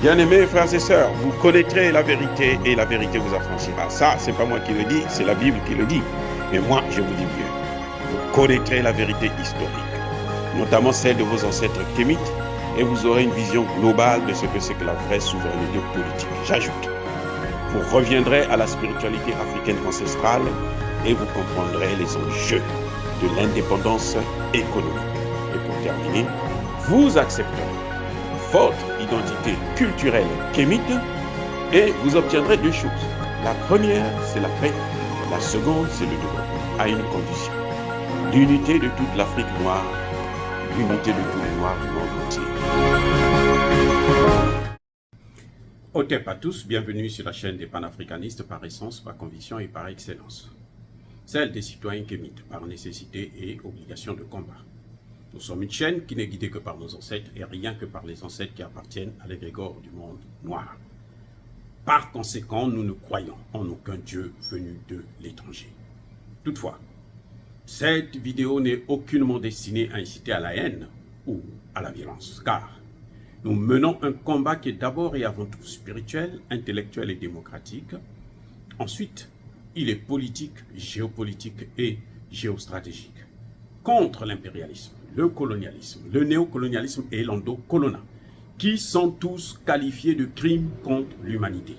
Bien-aimés frères et sœurs, vous connaîtrez la vérité et la vérité vous affranchira. Ça, c'est pas moi qui le dis, c'est la Bible qui le dit. Mais moi, je vous dis mieux. Vous connaîtrez la vérité historique, notamment celle de vos ancêtres kémites, et vous aurez une vision globale de ce que c'est que la vraie souveraineté politique. J'ajoute, vous reviendrez à la spiritualité africaine ancestrale et vous comprendrez les enjeux de l'indépendance économique. Et pour terminer, vous accepterez votre identité culturelle kémite et vous obtiendrez deux choses. La première, c'est la paix. La seconde, c'est le développement, à une condition. L'unité de toute l'Afrique noire, l'unité de tous les Noirs du monde entier. Otep à tous, bienvenue sur la chaîne des panafricanistes par essence, par conviction et par excellence. Celle des citoyens kémites par nécessité et obligation de combat. Nous sommes une chaîne qui n'est guidée que par nos ancêtres et rien que par les ancêtres qui appartiennent à l'égrégore du monde noir. Par conséquent, nous ne croyons en aucun Dieu venu de l'étranger. Toutefois, cette vidéo n'est aucunement destinée à inciter à la haine ou à la violence, car nous menons un combat qui est d'abord et avant tout spirituel, intellectuel et démocratique. Ensuite, il est politique, géopolitique et géostratégique. Contre l'impérialisme, le colonialisme, le néocolonialisme et l'endocolonat, qui sont tous qualifiés de crimes contre l'humanité.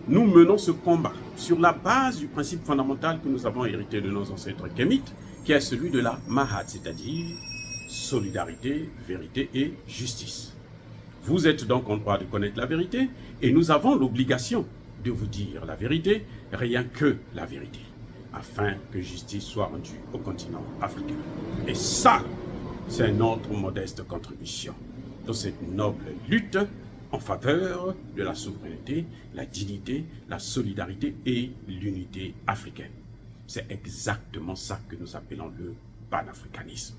Nous menons ce combat sur la base du principe fondamental que nous avons hérité de nos ancêtres kémites, qui est celui de la Mahat, c'est-à-dire solidarité, vérité et justice. Vous êtes donc en droit de connaître la vérité et nous avons l'obligation de vous dire la vérité, rien que la vérité, afin que justice soit rendue au continent africain. Et ça, c'est notre modeste contribution dans cette noble lutte en faveur de la souveraineté, la dignité, la solidarité et l'unité africaine. C'est exactement ça que nous appelons le panafricanisme.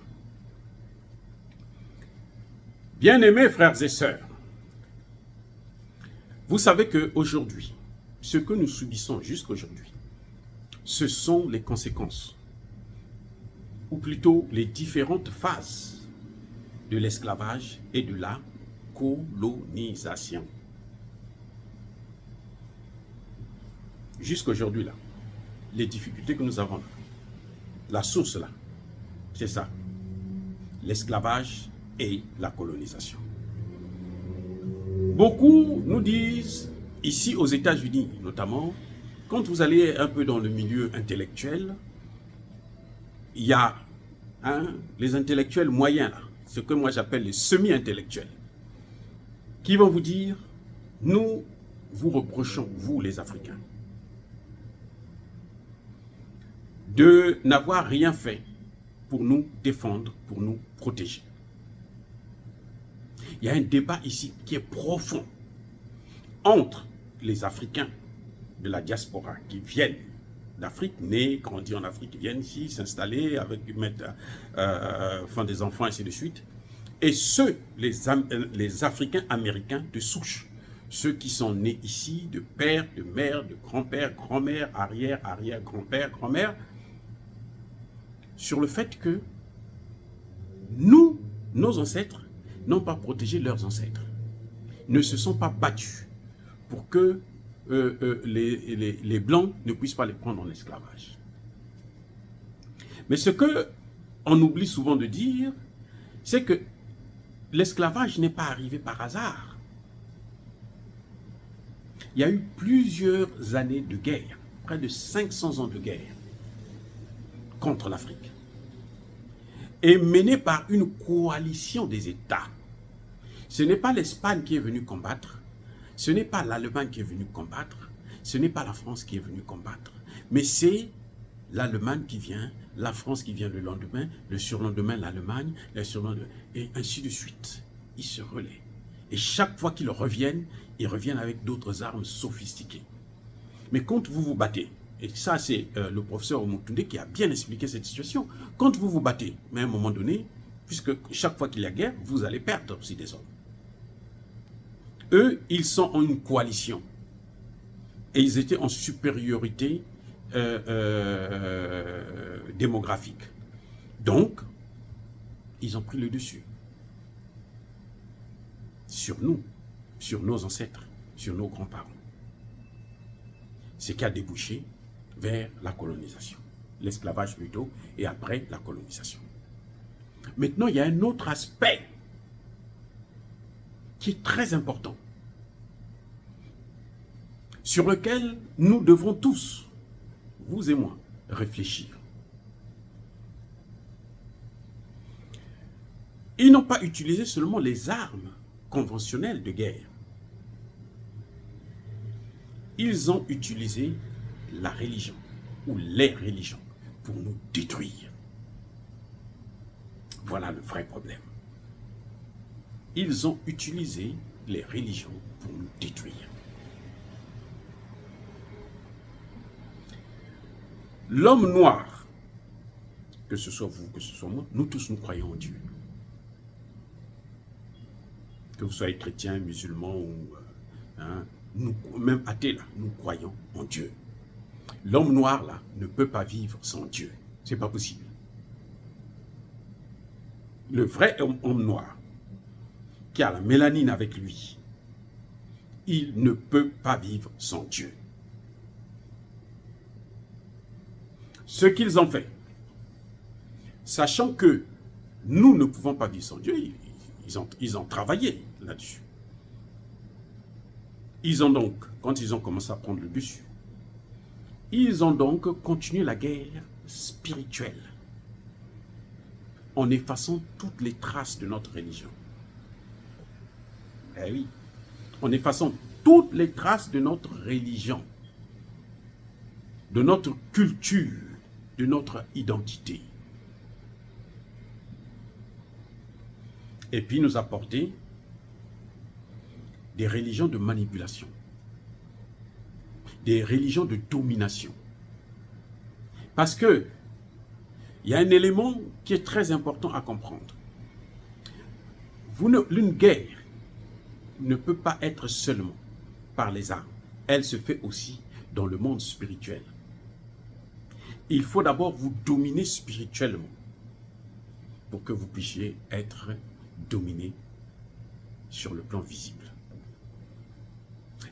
Bien-aimés frères et sœurs, vous savez qu'aujourd'hui, ce que nous subissons jusqu'aujourd'hui, ce sont les conséquences, ou plutôt les différentes phases de l'esclavage et de la colonisation. Jusqu'aujourd'hui, là, les difficultés que nous avons, la source là, c'est ça, l'esclavage et la colonisation. Beaucoup nous disent, ici aux États-Unis notamment, quand vous allez un peu dans le milieu intellectuel, il y a les intellectuels moyens, là, ce que moi j'appelle les semi-intellectuels, qui vont vous dire, nous vous reprochons, vous les Africains, de n'avoir rien fait pour nous défendre, pour nous protéger. Il y a un débat ici qui est profond entre les Africains de la diaspora qui viennent d'Afrique, nés, grandis en Afrique, qui viennent ici s'installer, avec font des enfants, ainsi de suite, et ceux, les Africains américains de souche, ceux qui sont nés ici de père, de mère, de grand-père, grand-mère, arrière, arrière, grand-père, grand-mère, sur le fait que nous, nos ancêtres, n'ont pas protégé leurs ancêtres, ne se sont pas battus pour que les Blancs ne puissent pas les prendre en esclavage. Mais ce qu'on oublie souvent de dire, c'est que l'esclavage n'est pas arrivé par hasard. Il y a eu plusieurs années de guerre, près de 500 ans de guerre contre l'Afrique, et menée par une coalition des États. Ce n'est pas l'Espagne qui est venue combattre, ce n'est pas l'Allemagne qui est venue combattre, ce n'est pas la France qui est venue combattre, mais c'est l'Allemagne qui vient, la France qui vient le lendemain, le surlendemain l'Allemagne, le surlendemain, et ainsi de suite. Ils se relaient. Et chaque fois qu'ils reviennent, ils reviennent avec d'autres armes sophistiquées. Mais quand vous vous battez, et ça c'est le professeur Omotunde qui a bien expliqué cette situation, quand vous vous battez, mais à un moment donné, puisque chaque fois qu'il y a guerre, vous allez perdre aussi des hommes. Eux, ils sont en une coalition. Et ils étaient en supériorité démographique. Donc, ils ont pris le dessus sur nous. sur nos ancêtres, sur nos grands-parents. Ce qui a débouché vers la colonisation, l'esclavage plutôt, et après la colonisation. Maintenant, il y a un autre aspect qui est très important, sur lequel nous devrons tous, vous et moi, réfléchir. Ils n'ont pas utilisé seulement les armes conventionnelles de guerre. Ils ont utilisé la religion ou les religions pour nous détruire. Voilà le vrai problème. Ils ont utilisé les religions pour nous détruire. L'homme noir, que ce soit vous, que ce soit moi, nous tous nous croyons en Dieu. Que vous soyez chrétien, musulman ou nous, même athée, là, nous croyons en Dieu. L'homme noir là ne peut pas vivre sans Dieu. C'est pas possible. Le vrai homme noir qui a la mélanine avec lui, il ne peut pas vivre sans Dieu. Ce qu'ils ont fait, sachant que nous ne pouvons pas vivre sans Dieu, ils ont travaillé là-dessus. Ils ont donc, quand ils ont commencé à prendre le bus, ils ont donc continué la guerre spirituelle en effaçant toutes les traces de notre religion. Eh oui, en effaçant toutes les traces de notre religion, de notre culture, de notre identité. Et puis nous apporter des religions de manipulation, des religions de domination. Parce que il y a un élément qui est très important à comprendre. Une guerre ne peut pas être seulement par les armes. Elle se fait aussi dans le monde spirituel. Il faut d'abord vous dominer spirituellement pour que vous puissiez être dominé sur le plan visible.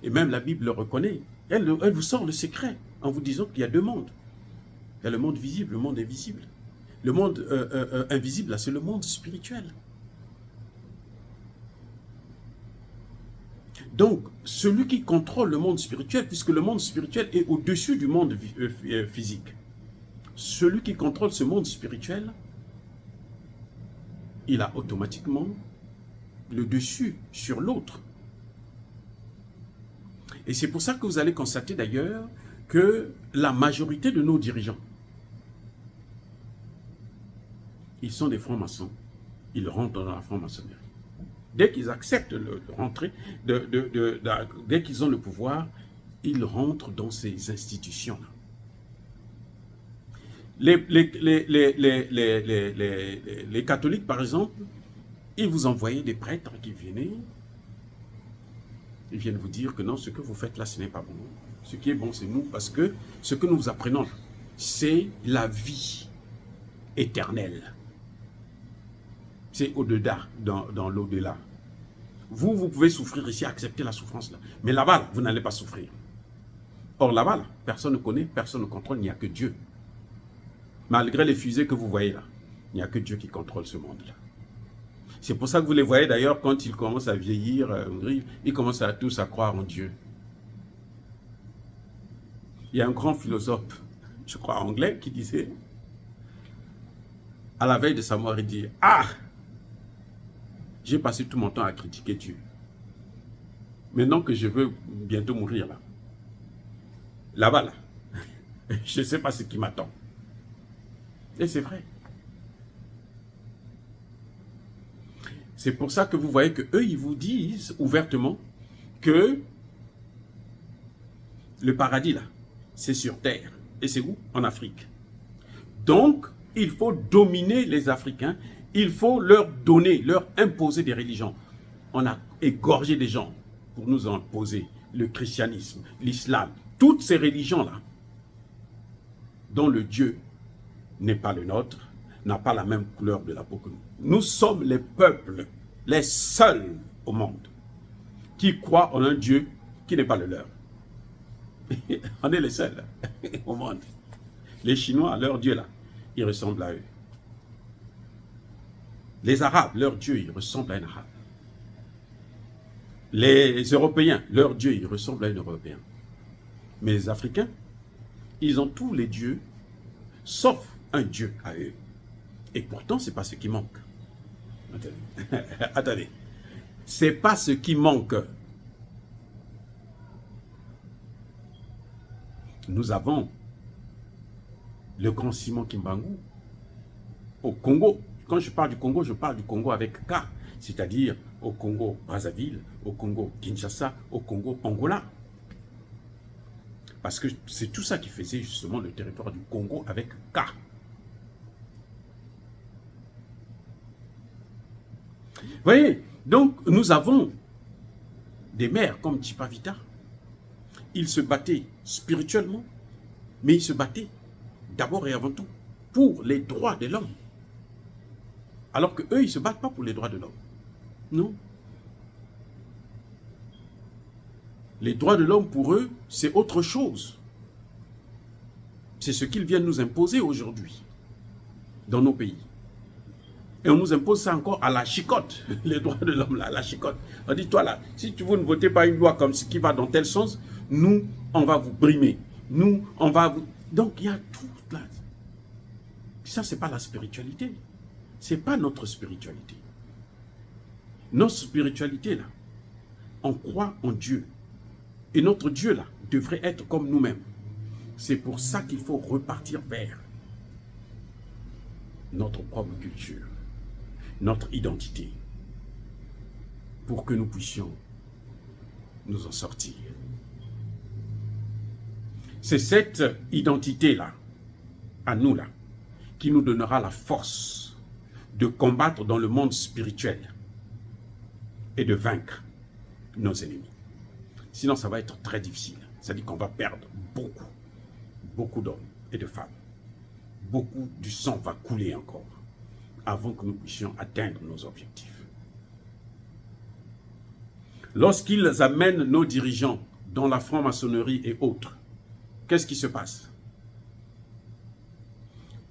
Et même la Bible le reconnaît. Elle vous sort le secret en vous disant qu'il y a deux mondes. Il y a le monde visible, le monde invisible. Le monde invisible, c'est le monde spirituel. Donc, celui qui contrôle le monde spirituel, puisque le monde spirituel est au-dessus du monde physique, celui qui contrôle ce monde spirituel, il a automatiquement le dessus sur l'autre. Et c'est pour ça que vous allez constater d'ailleurs que la majorité de nos dirigeants, ils sont des francs-maçons, ils rentrent dans la franc-maçonnerie. Dès qu'ils acceptent de rentrer, dès qu'ils ont le pouvoir, ils rentrent dans ces institutions-là. Les catholiques, par exemple, ils vous envoyaient des prêtres qui venaient, ils viennent vous dire que non, ce que vous faites là, ce n'est pas bon. Ce qui est bon, c'est nous, parce que ce que nous vous apprenons là, c'est la vie éternelle. C'est au-delà, dans l'au-delà. Vous pouvez souffrir ici, accepter la souffrance là. Mais là-bas, vous n'allez pas souffrir. Or là-bas, personne ne connaît, personne ne contrôle, il n'y a que Dieu. Malgré les fusées que vous voyez là, il n'y a que Dieu qui contrôle ce monde-là. C'est pour ça que vous les voyez d'ailleurs, quand ils commencent à vieillir, ils commencent à tous à croire en Dieu. Il y a un grand philosophe, je crois anglais, qui disait, à la veille de sa mort, il dit, « Ah, j'ai passé tout mon temps à critiquer Dieu. Maintenant que je veux bientôt mourir là, là-bas là, je ne sais pas ce qui m'attend. » Et c'est vrai. C'est pour ça que vous voyez qu'eux, ils vous disent ouvertement que le paradis là, c'est sur terre. Et c'est où? En Afrique. Donc, il faut dominer les Africains, il faut leur donner, leur imposer des religions. On a égorgé des gens pour nous imposer le christianisme, l'islam, toutes ces religions-là, dont le Dieu n'est pas le nôtre, n'a pas la même couleur de la peau que nous. Nous sommes les peuples, les seuls au monde, qui croient en un Dieu qui n'est pas le leur. On est les seuls au monde. Les Chinois, leur Dieu là, il ressemble à eux. Les Arabes, leur Dieu, il ressemble à un Arabe. Les Européens, leur Dieu, il ressemble à un Européen. Mais les Africains, ils ont tous les dieux, sauf un Dieu à eux. Et pourtant, ce n'est pas ce qui manque. Attendez. Attendez. Ce n'est pas ce qui manque. Nous avons le grand Simon Kimbangu au Congo. Quand je parle du Congo avec K, c'est-à-dire au Congo Brazzaville, au Congo Kinshasa, au Congo Angola. Parce que c'est tout ça qui faisait justement le territoire du Congo avec K. Vous voyez, donc nous avons des maires comme Tchipavita. Ils se battaient spirituellement, mais ils se battaient d'abord et avant tout pour les droits de l'homme. Alors qu'eux, ils ne se battent pas pour les droits de l'homme. Non. Les droits de l'homme, pour eux, c'est autre chose. C'est ce qu'ils viennent nous imposer aujourd'hui, dans nos pays. Et on nous impose ça encore à la chicotte, les droits de l'homme, là, à la chicotte. On dit, toi là, si vous ne votez pas une loi comme ce qui va dans tel sens, nous, on va vous brimer. Nous, on va vous... Donc, il y a tout là. Ça, ce n'est pas la spiritualité. Ce n'est pas notre spiritualité. Notre spiritualité, là, on croit en Dieu. Et notre Dieu, là, devrait être comme nous-mêmes. C'est pour ça qu'il faut repartir vers notre propre culture, notre identité, pour que nous puissions nous en sortir. C'est cette identité-là, à nous là, qui nous donnera la force de combattre dans le monde spirituel et de vaincre nos ennemis. Sinon, ça va être très difficile. C'est-à-dire qu'on va perdre beaucoup d'hommes et de femmes. Beaucoup du sang va couler encore avant que nous puissions atteindre nos objectifs. Lorsqu'ils amènent nos dirigeants dans la franc-maçonnerie et autres, qu'est-ce qui se passe?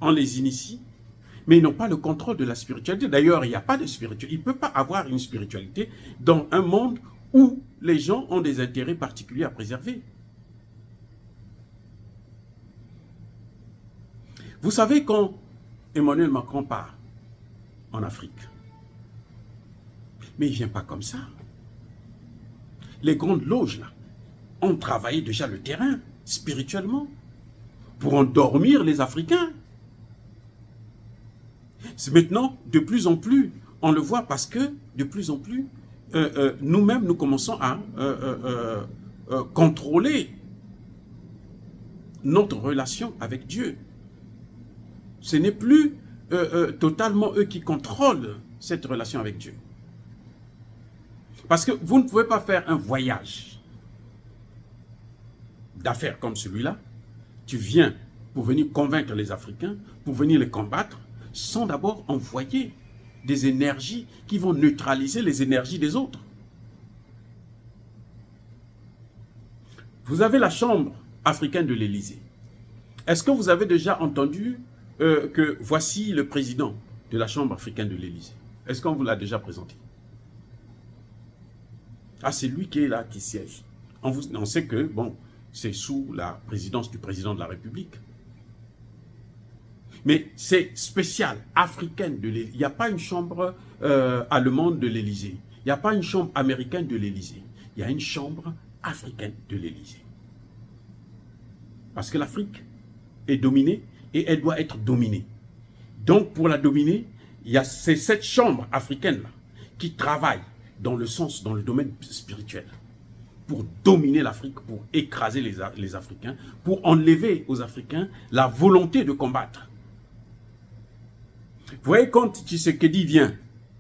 On les initie, mais ils n'ont pas le contrôle de la spiritualité. D'ailleurs, il n'y a pas de spiritualité. Il ne peut pas avoir une spiritualité dans un monde où les gens ont des intérêts particuliers à préserver. Vous savez, quand Emmanuel Macron part en Afrique, mais il ne vient pas comme ça. Les grandes loges, là, ont travaillé déjà le terrain, spirituellement, pour endormir les Africains. C'est maintenant, de plus en plus, on le voit parce que, de plus en plus, nous-mêmes, nous commençons à contrôler notre relation avec Dieu. Ce n'est plus totalement eux qui contrôlent cette relation avec Dieu. Parce que vous ne pouvez pas faire un voyage d'affaires comme celui-là. Tu viens pour venir convaincre les Africains, pour venir les combattre, sans d'abord envoyer des énergies qui vont neutraliser les énergies des autres. Vous avez la Chambre africaine de l'Élysée. Est-ce que vous avez déjà entendu que voici le président de la Chambre africaine de l'Élysée? Est-ce qu'on vous l'a déjà présenté? Ah, c'est lui qui est là, qui siège. On sait que, bon, c'est sous la présidence du président de la République. Mais c'est spécial, africaine de l'Élysée. Il n'y a pas une chambre allemande de l'Élysée. Il n'y a pas une chambre américaine de l'Élysée. Il y a une chambre africaine de l'Élysée. Parce que l'Afrique est dominée et elle doit être dominée. Donc, pour la dominer, c'est cette chambre africaine-là qui travaille dans le domaine spirituel, pour dominer l'Afrique, pour écraser les Africains, pour enlever aux Africains la volonté de combattre. Vous voyez, quand Tshisekedi vient,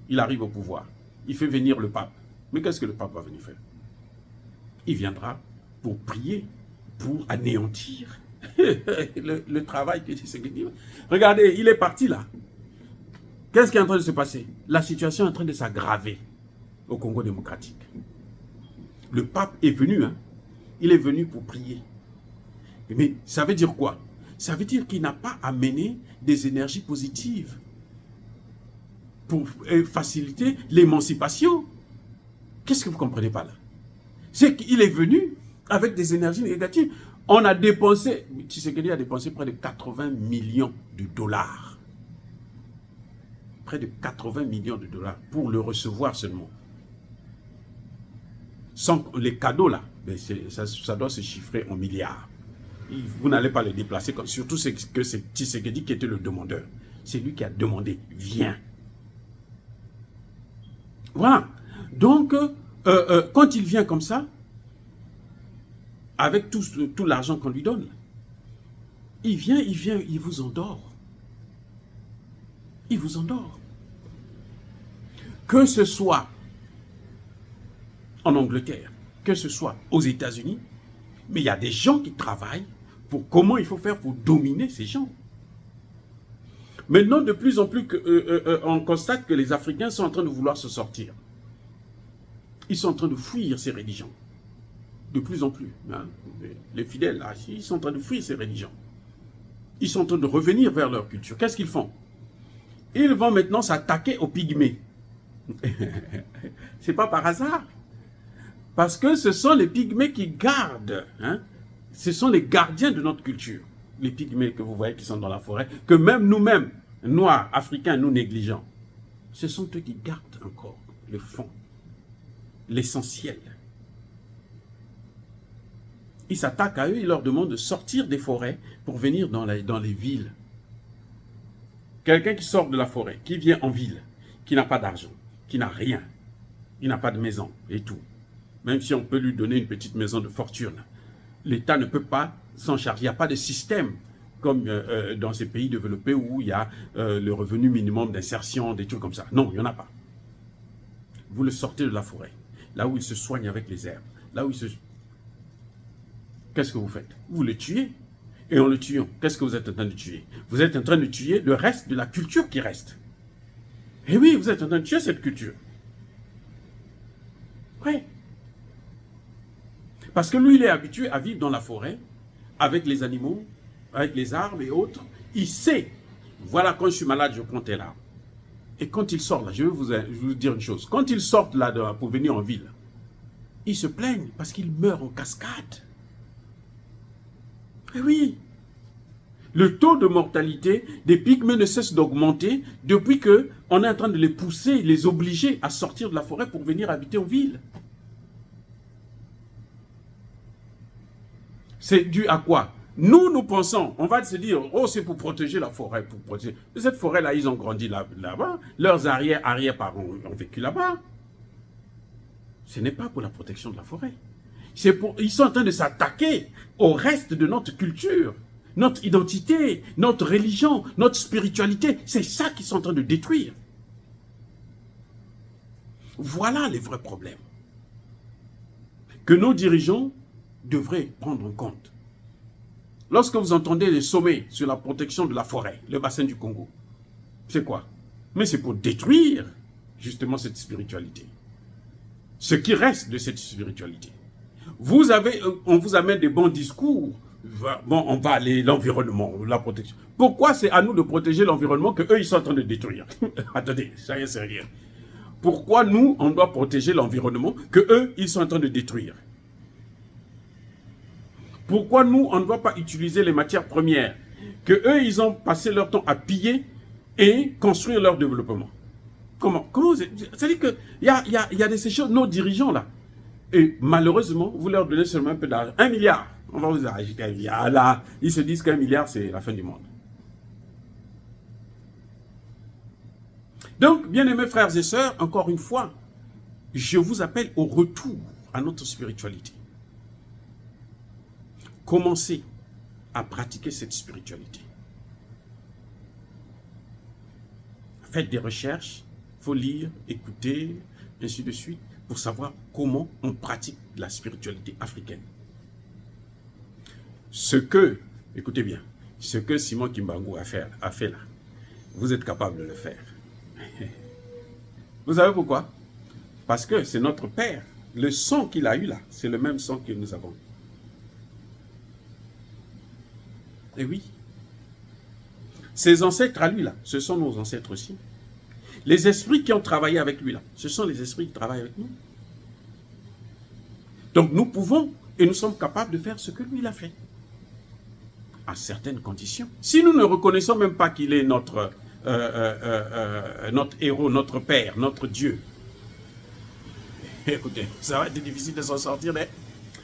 il arrive au pouvoir, il fait venir le pape. Mais qu'est-ce que le pape va venir faire? Il viendra pour prier, pour anéantir le travail que Tshisekedi. Regardez, il est parti là. Qu'est-ce qui est en train de se passer? La situation est en train de s'aggraver au Congo démocratique. Le pape est venu, hein. Il est venu pour prier. Mais ça veut dire quoi? Ça veut dire qu'il n'a pas amené des énergies positives pour faciliter l'émancipation. Qu'est-ce que vous ne comprenez pas là? C'est qu'il est venu avec des énergies négatives. On a dépensé, Tshisekedi a dépensé près de 80 millions de dollars. Près de 80 millions de dollars pour le recevoir seulement. Sans les cadeaux là, ça doit se chiffrer en milliards. Vous n'allez pas les déplacer, surtout que c'est Tshisekedi qui était le demandeur. C'est lui qui a demandé, viens. Voilà. Donc, quand il vient comme ça, avec tout l'argent qu'on lui donne, il vient, il vous endort. Il vous endort. Que ce soit en Angleterre, que ce soit aux États-Unis, mais il y a des gens qui travaillent pour comment il faut faire pour dominer ces gens. Maintenant, de plus en plus, on constate que les Africains sont en train de vouloir se sortir. Ils sont en train de fuir ces religions. De plus en plus. Hein. Les fidèles, là, ils sont en train de fuir ces religions. Ils sont en train de revenir vers leur culture. Qu'est-ce qu'ils font? Ils vont maintenant s'attaquer aux pygmées. C'est pas par hasard. Parce que ce sont les pygmées qui gardent. Hein. Ce sont les gardiens de notre culture. Les pygmées que vous voyez qui sont dans la forêt, que même nous-mêmes, Noirs, Africains, nous négligeons. Ce sont eux qui gardent encore le fond, l'essentiel. Ils s'attaquent à eux, ils leur demandent de sortir des forêts pour venir dans les villes. Quelqu'un qui sort de la forêt, qui vient en ville, qui n'a pas d'argent, qui n'a rien, il n'a pas de maison et tout. Même si on peut lui donner une petite maison de fortune, l'État ne peut pas s'en charger. Il n'y a pas de système comme dans ces pays développés où il y a le revenu minimum d'insertion, des trucs comme ça. Non, il n'y en a pas. Vous le sortez de la forêt, là où il se soigne avec les herbes, là où il se... Qu'est-ce que vous faites? Vous le tuez. Et en le tuant, qu'est-ce que vous êtes en train de tuer? Vous êtes en train de tuer le reste de la culture qui reste. Et oui, vous êtes en train de tuer cette culture. Oui. Parce que lui, il est habitué à vivre dans la forêt, avec les animaux, avec les arbres et autres. Il sait, voilà, quand je suis malade, je prends tel arbre. Et quand il sort là, je vais vous dire une chose. Quand ils sortent là pour venir en ville, ils se plaignent parce qu'ils meurent en cascade. Et oui, le taux de mortalité des pygmées ne cesse d'augmenter depuis qu'on est en train de les pousser, les obliger à sortir de la forêt pour venir habiter en ville. C'est dû à quoi? Nous pensons, on va se dire, oh, c'est pour protéger la forêt, pour protéger. Cette forêt-là, ils ont grandi là-bas, leurs arrière-parents ont vécu là-bas. Ce n'est pas pour la protection de la forêt. Ils sont en train de s'attaquer au reste de notre culture, notre identité, notre religion, notre spiritualité. C'est ça qu'ils sont en train de détruire. Voilà les vrais problèmes que nos dirigeants devraient prendre en compte. Lorsque vous entendez les sommets sur la protection de la forêt, le bassin du Congo, c'est quoi? Mais c'est pour détruire justement cette spiritualité. Ce qui reste de cette spiritualité. On vous amène des bons discours. Bon, on va aller l'environnement, la protection. Pourquoi c'est à nous de protéger l'environnement que eux ils sont en train de détruire? Attendez, soyez sérieux. Pourquoi nous, on doit protéger l'environnement que eux ils sont en train de détruire? Pourquoi nous, on ne doit pas utiliser les matières premières que eux ils ont passé leur temps à piller et construire leur développement? Comment c'est-à-dire qu'il y a des choses, nos dirigeants là. Et malheureusement, vous leur donnez seulement un peu d'argent. 1 milliard. On va vous ajouter 1 milliard. Là, ils se disent qu'1 milliard, c'est la fin du monde. Donc, bien-aimés frères et sœurs, encore une fois, je vous appelle au retour à notre spiritualité. Commencez à pratiquer cette spiritualité. Faites des recherches, il faut lire, écouter, ainsi de suite, pour savoir comment on pratique la spiritualité africaine. Écoutez bien, ce que Simon Kimbangu a fait là, vous êtes capable de le faire. Vous savez pourquoi? Parce que c'est notre père Le sang qu'il a eu là, c'est le même sang que nous avons. Et oui. Ses ancêtres à lui là, ce sont nos ancêtres aussi. Les esprits qui ont travaillé avec lui là, ce sont les esprits qui travaillent avec nous. Donc nous pouvons et nous sommes capables de faire ce que lui il a fait. À certaines conditions. Si nous ne reconnaissons même pas qu'il est notre héros, notre père, notre Dieu, écoutez, ça va être difficile de s'en sortir. Mais...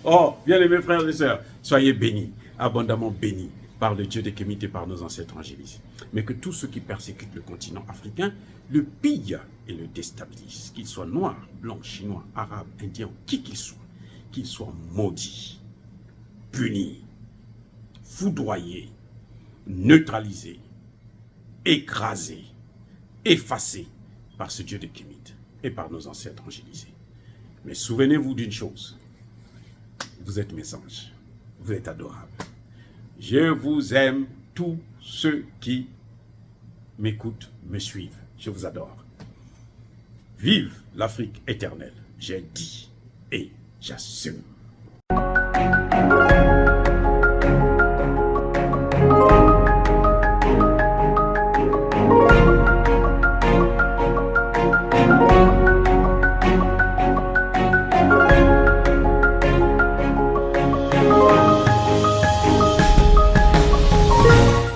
Oh, bien aimés frères et sœurs, soyez bénis, abondamment bénis par le Dieu des Kémites et par nos ancêtres angélisés. Mais que tous ceux qui persécutent le continent africain le pillent et le déstabilisent, qu'ils soient noirs, blancs, chinois, arabes, indiens, qui qu'ils soient maudits, punis, foudroyés, neutralisés, écrasés, effacés par ce Dieu des Kémites et par nos ancêtres angélisés. Mais souvenez-vous d'une chose, vous êtes mes anges, vous êtes adorables. Je vous aime, tous ceux qui m'écoutent, me suivent. Je vous adore. Vive l'Afrique éternelle. J'ai dit et j'assume.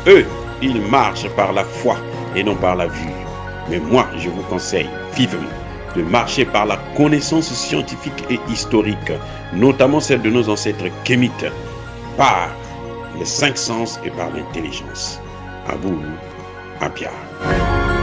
Eux, ils marchent par la foi et non par la vue. Mais moi, je vous conseille vivement de marcher par la connaissance scientifique et historique, notamment celle de nos ancêtres kémites, par les 5 sens et par l'intelligence. À vous, à Pierre.